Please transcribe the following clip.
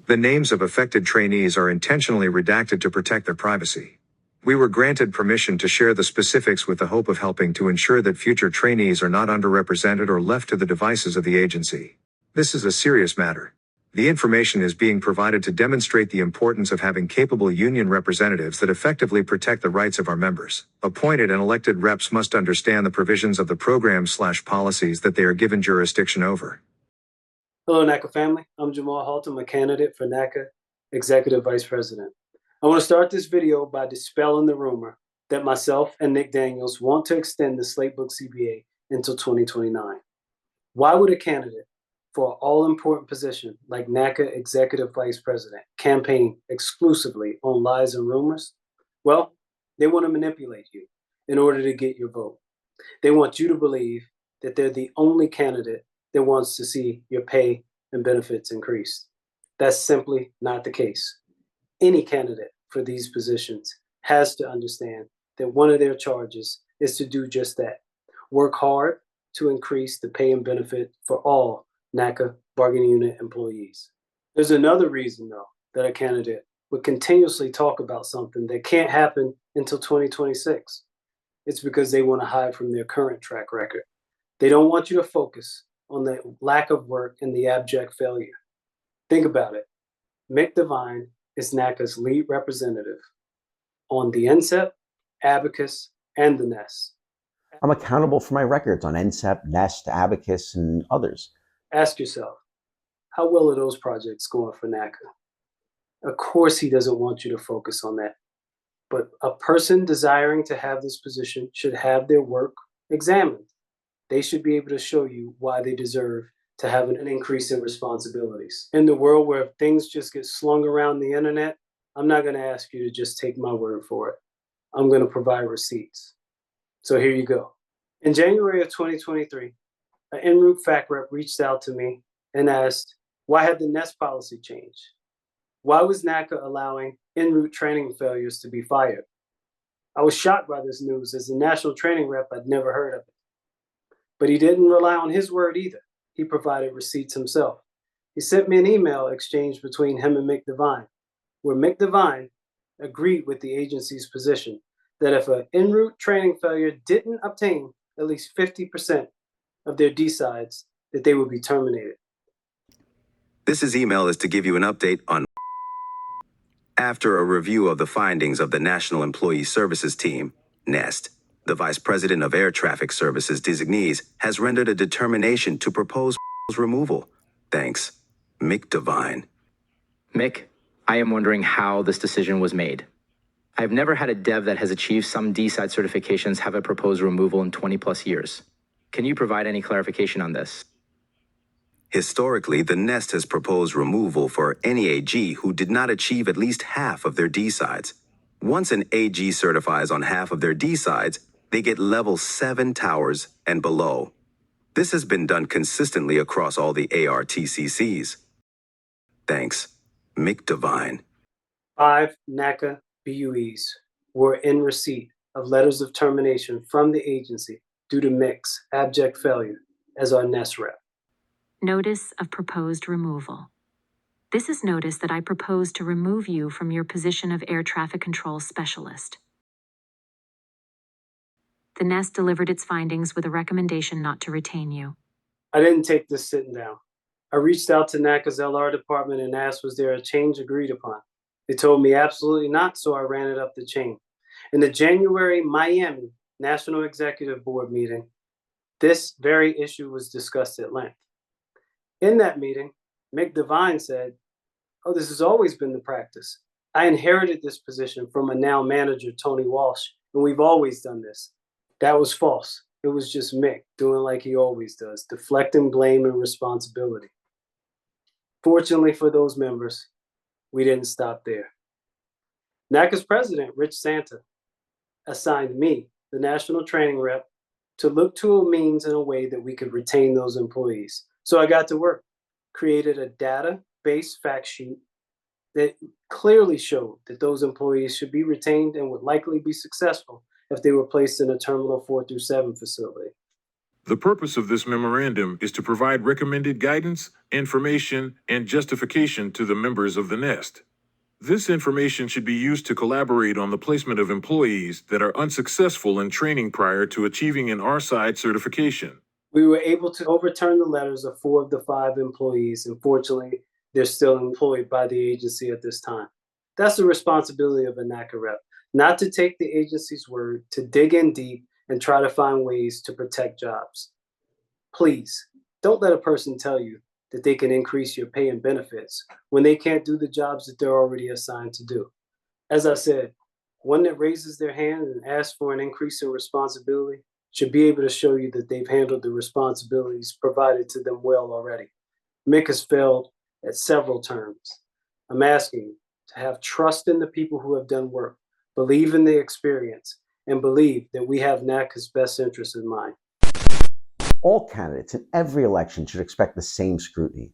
The names of affected trainees are intentionally redacted to protect their privacy. We were granted permission to share the specifics with the hope of helping to ensure that future trainees are not underrepresented or left to the devices of the agency. This is a serious matter. The information is being provided to demonstrate the importance of having capable union representatives that effectively protect the rights of our members. Appointed and elected reps must understand the provisions of the programs/policies that they are given jurisdiction over. Hello, NACA family. I'm Jamal Haltom, a candidate for NACA Executive Vice President. I want to start this video by dispelling the rumor that myself and Nick Daniels want to extend the Slatebook CBA until 2029. Why would a candidate for an all-important position like NACA Executive Vice President campaign exclusively on lies and rumors? Well, they want to manipulate you in order to get your vote. They want you to believe that they're the only candidate that wants to see your pay and benefits increased. That's simply not the case. Any candidate for these positions has to understand that one of their charges is to do just that. Work hard to increase the pay and benefit for all NACA bargaining unit employees. There's another reason, though, that a candidate would continuously talk about something that can't happen until 2026. It's because they want to hide from their current track record. They don't want you to focus on the lack of work and the abject failure. Think about it. Mick Devine is NACA's lead representative on the NSEP, Abacus, and the NEST. I'm accountable for my records on NSEP, NEST, Abacus, and others. Ask yourself, how well are those projects going for NACA? Of course he doesn't want you to focus on that. But a person desiring to have this position should have their work examined. They should be able to show you why they deserve to have an increase in responsibilities. In the world where things just get slung around the internet, I'm not going to ask you to just take my word for it. I'm going to provide receipts. So here you go. In January of 2023, an en route fact rep reached out to me and asked, why had the NEST policy changed? Why was NACA allowing en route training failures to be fired? I was shocked by this news. As a national training rep, I'd never heard of it. But he didn't rely on his word either. He provided receipts himself. He sent me an email exchange between him and Mick Devine, where Mick Devine agreed with the agency's position that if an en route training failure didn't obtain at least 50% of their D-sides, that they would be terminated. This email is to give you an update on. After a review of the findings of the National Employee Services Team, NEST, the Vice President of Air Traffic Services designees has rendered a determination to propose removal. Thanks, Mick Devine. Mick, I am wondering how this decision was made. I've never had a dev that has achieved some D-side certifications have a proposed removal in 20 plus years. Can you provide any clarification on this? Historically, the NEST has proposed removal for any AG who did not achieve at least half of their D-sides. Once an AG certifies on half of their D-sides, they get level 7 towers and below. This has been done consistently across all the ARTCCs. Thanks, Mick Devine. 5 NACA BUEs were in receipt of letters of termination from the agency due to Mick's abject failure as our NEST rep. Notice of proposed removal. This is notice that I propose to remove you from your position of Air Traffic Control Specialist. The NEST delivered its findings with a recommendation not to retain you. I didn't take this sitting down. I reached out to NACA's LR department and asked, was there a change agreed upon? They told me absolutely not, so I ran it up the chain. In the January Miami National Executive Board meeting, this very issue was discussed at length. In that meeting, Mick Devine said, oh, this has always been the practice. I inherited this position from a now manager, Tony Walsh, and we've always done this. That was false. It was just Mick doing like he always does, deflecting blame and responsibility. Fortunately for those members, we didn't stop there. NACA's president, Rich Santa, assigned me, the national training rep, to look to a means and a way that we could retain those employees. So I got to work, created a data-based fact sheet that clearly showed that those employees should be retained and would likely be successful if they were placed in a Terminal 4 through 7 facility. The purpose of this memorandum is to provide recommended guidance, information, and justification to the members of the nest. This information should be used to collaborate on the placement of employees that are unsuccessful in training prior to achieving an R-Side certification. We were able to overturn the letters of 4 of the 5 employees, and fortunately, they're still employed by the agency at this time. That's the responsibility of a NACA rep, not to take the agency's word, to dig in deep and try to find ways to protect jobs. Please, don't let a person tell you that they can increase your pay and benefits when they can't do the jobs that they're already assigned to do. As I said, one that raises their hand and asks for an increase in responsibility should be able to show you that they've handled the responsibilities provided to them well already. Mick has failed at several terms. I'm asking you to have trust in the people who have done work, believe in the experience, and believe that we have NACA's best interests in mind. All candidates in every election should expect the same scrutiny.